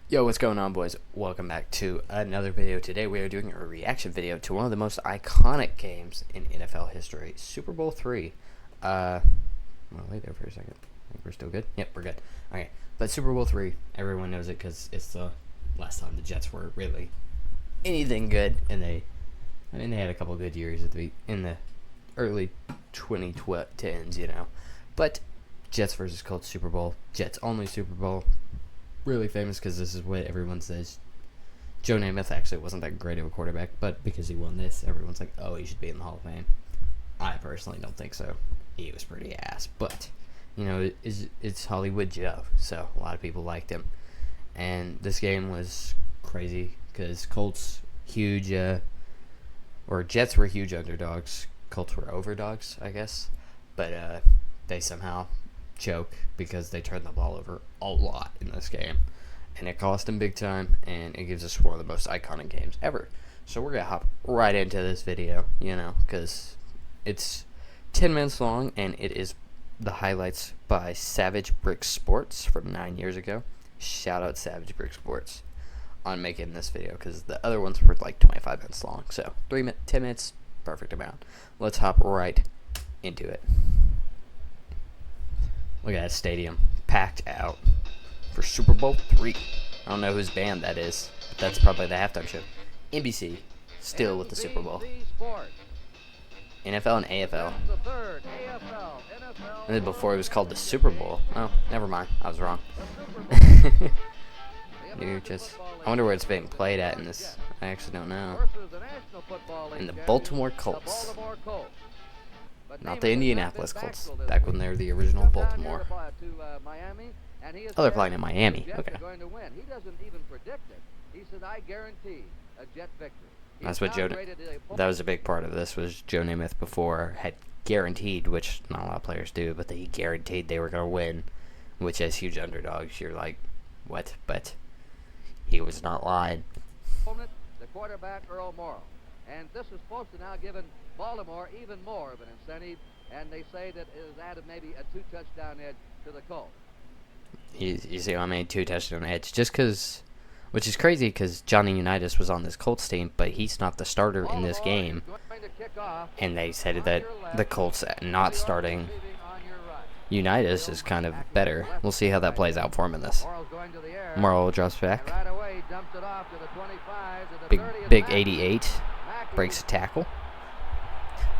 Yo, what's going on, boys? Welcome back to another video. Today we are doing a reaction video to one of the most iconic games in NFL history, Super Bowl III. Well, wait there for a second. I think we're still good. Yep, we're good. Okay, but Super Bowl III, everyone knows it because it's the last time the Jets were really anything good, and they had a couple good years in the early 2010s, But Jets versus Colts Super Bowl, Jets only Super Bowl. Really famous because this is what everyone says. Joe Namath actually wasn't that great of a quarterback, but because he won this, everyone's like, oh, he should be in the Hall of Fame. I personally don't think so. He was pretty ass, but it's Hollywood Joe, so a lot of people liked him. And this game was crazy because Colts huge, or Jets were huge underdogs. Colts were overdogs, I guess, but they somehow choke because they turned the ball over a lot in this game, and it cost them big time, and it gives us one of the most iconic games ever. So we're gonna hop right into this video, because it's 10 minutes long, and it is the highlights by Savage Brick Sports from 9 years ago. Shout out Savage Brick Sports on making this video, because the other ones were like 25 minutes long. So 10 minutes, perfect amount. Let's hop right into it. Look at that stadium, packed out for Super Bowl III. I don't know whose band that is, but that's probably the halftime show. NBC, still with the Super Bowl. NFL and AFL. And then before it was called the Super Bowl. Oh, never mind, I was wrong. I wonder where it's being played at in this. I actually don't know. In the Baltimore Colts. Not the Indianapolis Colts, back when they were the original Baltimore. Oh, they're playing in Miami. Okay. That's what that was a big part of this, was Joe Namath before had guaranteed, which not a lot of players do, but he guaranteed they were going to win, which as huge underdogs, you're like, what? But he was not lying. The quarterback, Earl Morrall. And this is supposed to now give Baltimore even more of an incentive, and they say that it has added maybe a 2-touchdown edge to the Colts. You see, I made 2-touchdown edge just because, which is crazy because Johnny Unitas was on this Colts team, but he's not the starter in this game. And they said that the Colts not starting Unitas is kind of better. We'll see how that plays out for him in this. Morrall drops back. Big 88. Breaks a tackle.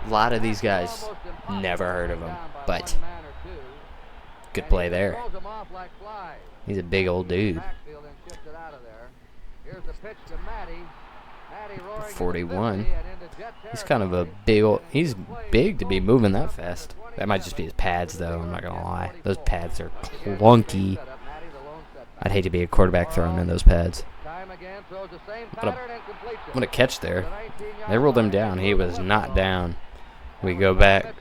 A lot of these guys, never heard of him, but good play there. He's a big old dude. 41. He's kind of a big old, he's big to be moving that fast. That might just be his pads, though, I'm not going to lie. Those pads are clunky. I'd hate to be a quarterback throwing in those pads. What a catch there. They rolled him down. He was not down. We go back.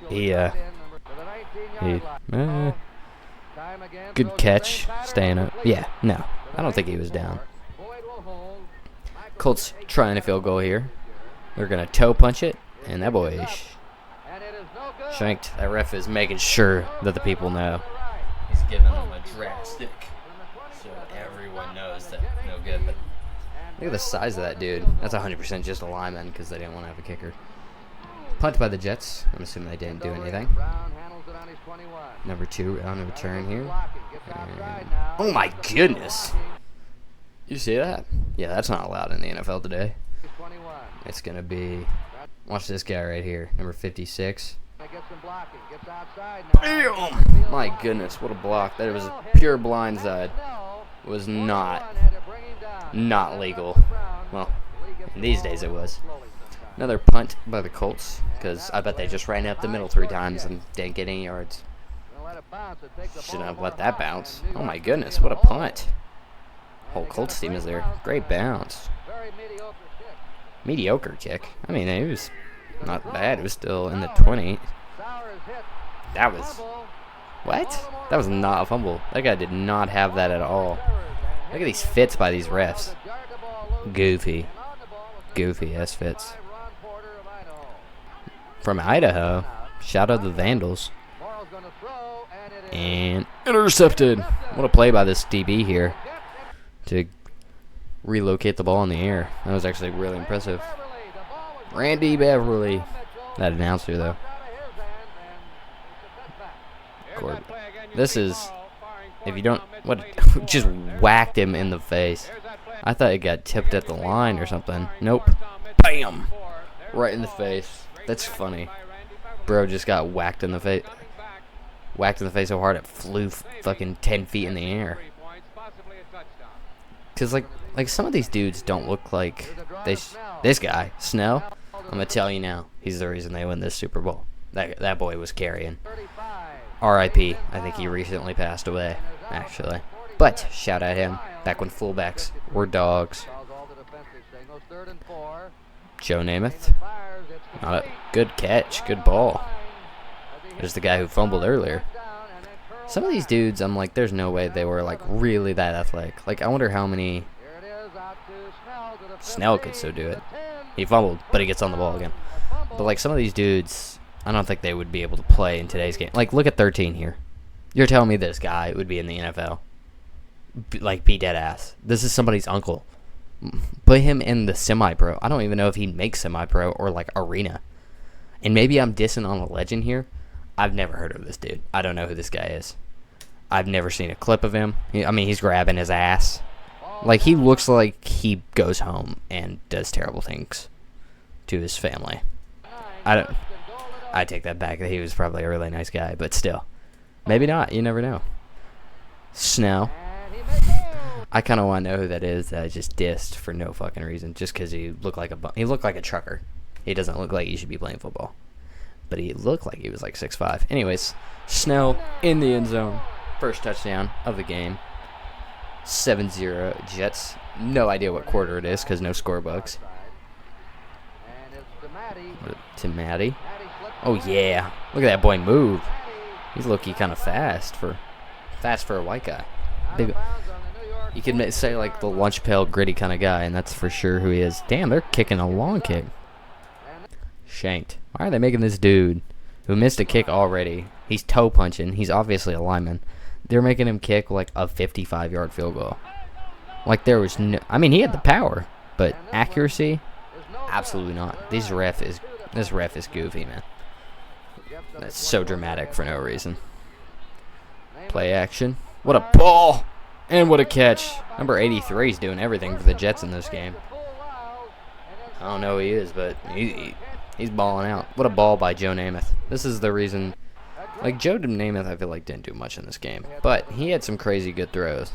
Good catch. Staying up. Yeah, no. I don't think he was down. Colts trying a field goal here. They're going to toe punch it. And that boy is shanked. That ref is making sure that the people know. He's giving them a drastic. So everyone knows that no good. But look at the size of that dude. That's 100% just a lineman because they didn't want to have a kicker. Punt by the Jets. I'm assuming they didn't do anything. Number 2 on a return here. And, oh my goodness. You see that? Yeah, that's not allowed in the NFL today. It's going to be, watch this guy right here. Number 56. Bam! My goodness, what a block. That was a pure blindside. It was not legal. Well, in these days it was. Another punt by the Colts, because I bet they just ran up the middle 3 times and didn't get any yards. Shouldn't have let that bounce. Oh my goodness, what a punt. Whole Colts team is there. Great bounce. Mediocre kick. I mean, it was not bad. It was still in the 20. That was, what? That was not a fumble. That guy did not have that at all. Look at these fits by these refs. Goofy ass fits. From Idaho. Shout out to the Vandals. And intercepted. What a play by this DB here to relocate the ball in the air. That was actually really impressive. Randy Beverly. That announcer, though. This is, if you don't, what, just whacked him in the face. I thought it got tipped at the line or something. Nope. Bam! Right in the face. That's funny. Bro just got whacked in the face. Whacked in the face so hard it flew fucking 10 feet in the air. Cause like some of these dudes don't look like this guy Snell. I'm gonna tell you now, he's the reason they win this Super Bowl. That boy was carrying. R.I.P. I think he recently passed away, actually. But shout out him. Back when fullbacks were dogs. Joe Namath. Good catch, good ball. There's the guy who fumbled earlier. Some of these dudes, I'm like, there's no way they were like really that athletic. Like, I wonder how many. Snell could so do it. He fumbled, but he gets on the ball again. But like some of these dudes, I don't think they would be able to play in today's game. Like, look at 13 here. You're telling me this guy would be in the NFL? Like, be dead ass. This is somebody's uncle. Put him in the semi-pro. I don't even know if he'd make semi-pro or like arena. And maybe I'm dissing on a legend here. I've never heard of this dude. I don't know who this guy is. I've never seen a clip of him. I mean, he's grabbing his ass. Like, he looks like he goes home and does terrible things to his family. I take that back. He was probably a really nice guy, but still. Maybe not. You never know. Snell. I kind of want to know who that is that I just dissed for no fucking reason. Just because he looked like a trucker. He doesn't look like he should be playing football. But he looked like he was like 6'5". Anyways, Snell in the end zone. First touchdown of the game. 7-0 Jets. No idea what quarter it is because no score bugs. To Matty. Oh yeah. Look at that boy move. He's low-key kind of fast for a white guy. Big. You could say like the lunch pail gritty kind of guy, and that's for sure who he is. Damn, they're kicking a long kick. Shanked. Why are they making this dude who missed a kick already? He's toe punching. He's obviously a lineman. They're making him kick like a 55-yard field goal. Like there was no. I mean, he had the power, but accuracy, absolutely not. This ref is goofy, man. That's so dramatic for no reason. Play action. What a ball! And what a catch. Number 83 is doing everything for the Jets in this game. I don't know who he is, but he's balling out. What a ball by Joe Namath. This is the reason. Like, Joe Namath, I feel like, didn't do much in this game. But he had some crazy good throws.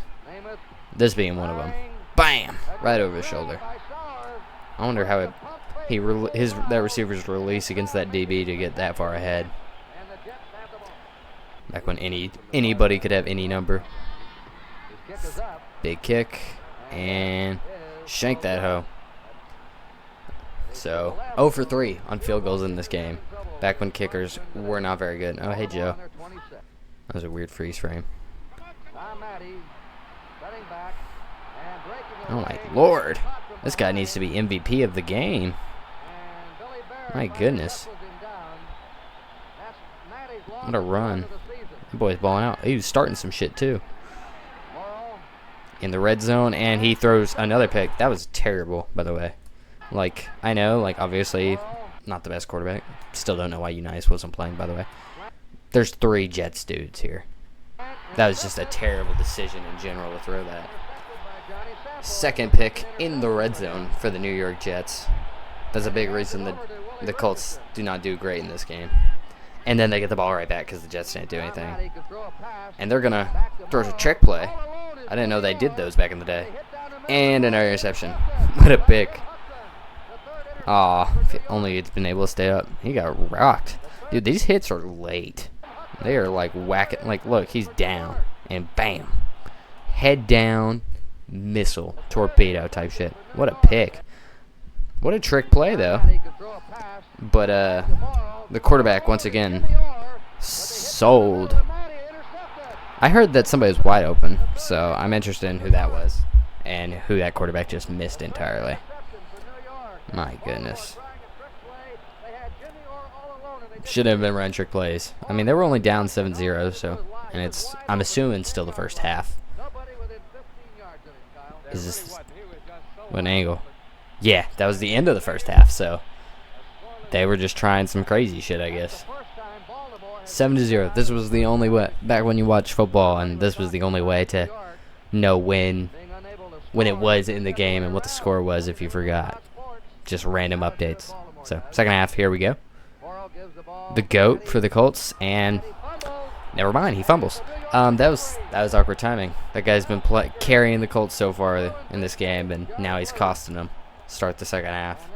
This being one of them. Bam! Right over his shoulder. I wonder how that receiver's release against that DB to get that far ahead. Back when anybody could have any number. Big kick. And shank that hoe. So, 0 for 3 on field goals in this game. Back when kickers were not very good. Oh, hey, Joe. That was a weird freeze frame. Oh, my Lord. This guy needs to be MVP of the game. My goodness. What a run. That boy's balling out. He was starting some shit, too. In the red zone, and he throws another pick. That was terrible, by the way. Like, I know, like, obviously, not the best quarterback. Still don't know why Unitas wasn't playing, by the way. There's 3 Jets dudes here. That was just a terrible decision in general to throw that. Second pick in the red zone for the New York Jets. That's a big reason that the Colts do not do great in this game. And then they get the ball right back because the Jets didn't do anything. And they're going to throw a trick play. I didn't know they did those back in the day. And another interception. What a pick. Aw, if only it's been able to stay up. He got rocked. Dude, these hits are late. They are like whacking. Like, look, he's down. And bam. Head down. Missile. Torpedo type shit. What a pick. What a trick play, though. But, the quarterback, once again, sold. I heard that somebody was wide open, so I'm interested in who that was. And who that quarterback just missed entirely. My goodness. Shouldn't have been running trick plays. I mean, they were only down 7-0, so, and I'm assuming still the first half. Is this what angle? Yeah, that was the end of the first half, so they were just trying some crazy shit, I guess. 7-0. This was the only way back when you watched football, and this was the only way to know when it was in the game and what the score was if you forgot. Just random updates. So, second half, here we go. The GOAT for the Colts, and never mind, he fumbles. That was awkward timing. That guy's been carrying the Colts so far in this game, and now he's costing them. Start the second half.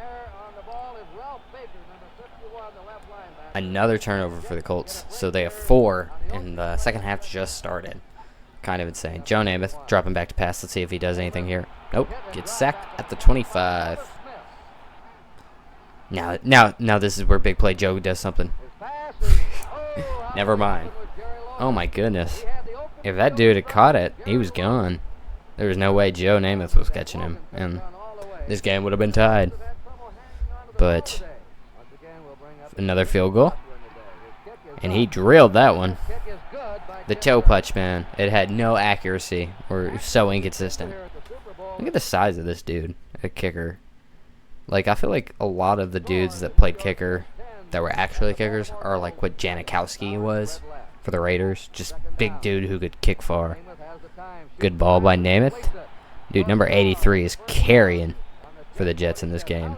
Another turnover for the Colts, so they have 4, and the second half just started. Kind of insane. Joe Namath dropping back to pass. Let's see if he does anything here. Nope, gets sacked at the 25. Now this is where big play Joe does something. Never mind. Oh my goodness. If that dude had caught it, he was gone. There was no way Joe Namath was catching him, and this game would have been tied. But another field goal, and he drilled that one. The toe punch, man. It had no accuracy, or so inconsistent. Look at the size of this dude, a kicker. Like, I feel like a lot of the dudes that played kicker that were actually kickers are like what Janikowski was for the Raiders. Just big dude who could kick far. Good ball by Namath. Dude, number 83 is carrying for the Jets in this game.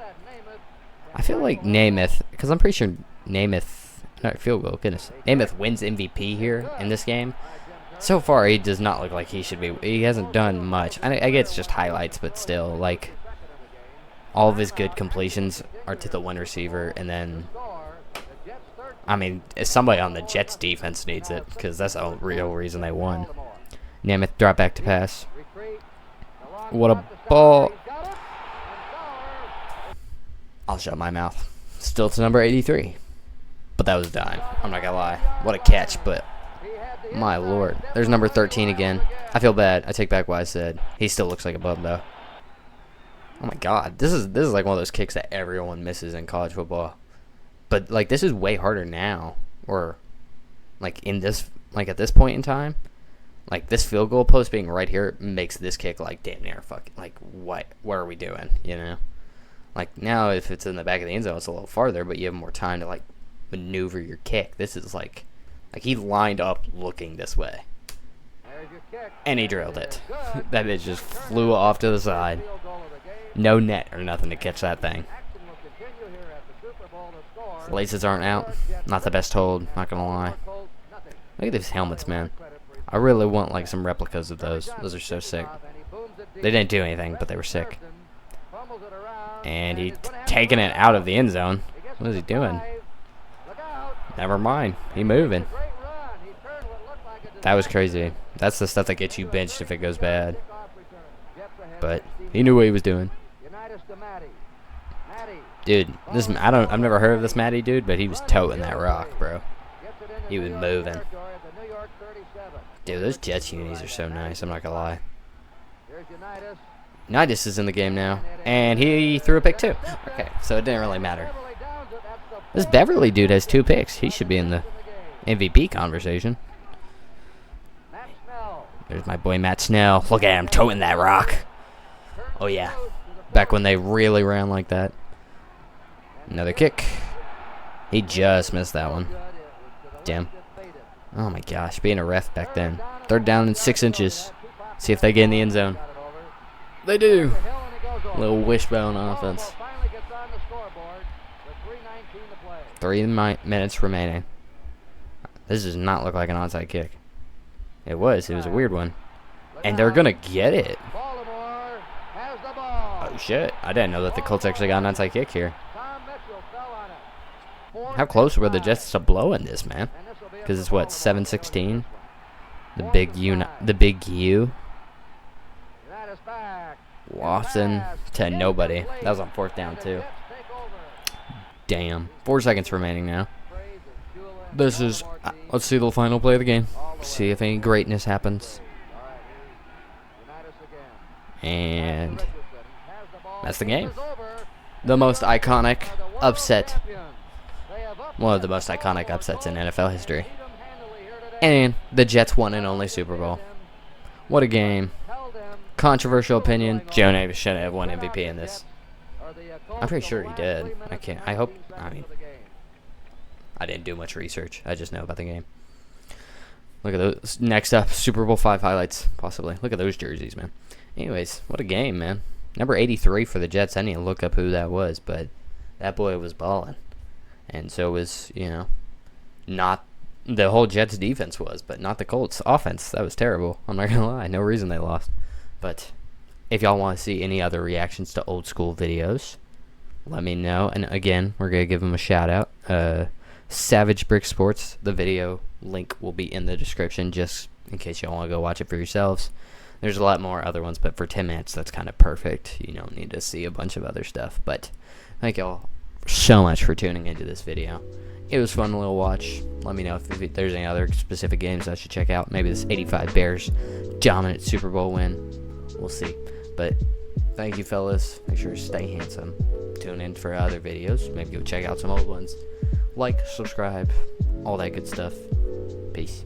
I feel like Namath, because I'm pretty sure Namath, not field goal, goodness. Namath wins MVP here in this game. So far, he does not look like he should be. He hasn't done much. I guess it's just highlights, but still, like, all of his good completions are to the one receiver, and then, I mean, somebody on the Jets defense needs it, because that's the real reason they won. Namath drop back to pass. What a ball. I'll shut my mouth. Still to number 83. But that was a dime. I'm not going to lie. What a catch, but my lord. There's number 13 again. I feel bad. I take back what I said. He still looks like a bum, though. Oh, my God. This is like one of those kicks that everyone misses in college football. But, like, this is way harder now. Or, like, in this, like, at this point in time. Like, this field goal post being right here makes this kick, like, damn near fucking, like, what are we doing, you know? Like, now, if it's in the back of the end zone, it's a little farther, but you have more time to, like, maneuver your kick. This is, like he lined up looking this way. And he drilled it. That bitch just flew off to the side. No net or nothing to catch that thing. The laces aren't out. Not the best hold, not gonna lie. Look at these helmets, man. I really want, like, some replicas of those. Those are so sick. They didn't do anything, but they were sick. And he's taking it out of the end zone. What is he doing? Never mind. He moving. That was crazy. That's the stuff that gets you benched if it goes bad. But he knew what he was doing. Dude, I've never heard of this Matty dude, but he was toting that rock, bro. He was moving. Dude, those Jets unis are so nice, I'm not gonna lie. Nidus is in the game now, and he threw a pick too. Okay, so it didn't really matter. This Beverly dude has 2 picks. He should be in the MVP conversation. There's my boy Matt Snell. Look at him toting that rock. Oh yeah, back when they really ran like that. Another kick. He just missed that one. Damn. Oh my gosh, being a ref back then. 3rd down and 6 inches. See if they get in the end zone. They do. Little wishbone offense. 3 minutes remaining. This does not look like an onside kick. It was a weird one. And they're going to get it. Oh shit, I didn't know that the Colts actually got an onside kick here. How close were the Jets to blowing this, man? Because it's what, 7-16? The big U. Lofton to nobody. That was on 4th down too. Damn. 4 seconds remaining now. This is, let's see the final play of the game. See if any greatness happens. And that's the game. The most iconic upset. One of the most iconic upsets in NFL history. And the Jets won and only Super Bowl. What a game. Controversial opinion, Joe Namath shouldn't have won MVP in this. I'm pretty sure he did. I hope, I mean, I didn't do much research. I just know about the game. Look at those. Next up, Super Bowl 5 highlights, possibly. Look at those jerseys, man. Anyways, what a game, man. Number 83 for the Jets. I need to look up who that was, but that boy was balling. And so was, you know, not the whole Jets defense was, but not the Colts offense. That was terrible. I'm not going to lie. No reason they lost. But if y'all want to see any other reactions to old school videos, let me know. And again, we're going to give them a shout out. Savage Brick Sports. The video link will be in the description just in case y'all want to go watch it for yourselves. There's a lot more other ones, but for 10 minutes, that's kind of perfect. You don't need to see a bunch of other stuff. But thank y'all so much for tuning into this video. It was fun, a little watch. Let me know if there's any other specific games I should check out. Maybe this 85 Bears dominant Super Bowl win. We'll see. But thank you, fellas. Make sure to stay handsome. Tune in for other videos. Maybe go check out some old ones. Like, subscribe, all that good stuff. Peace.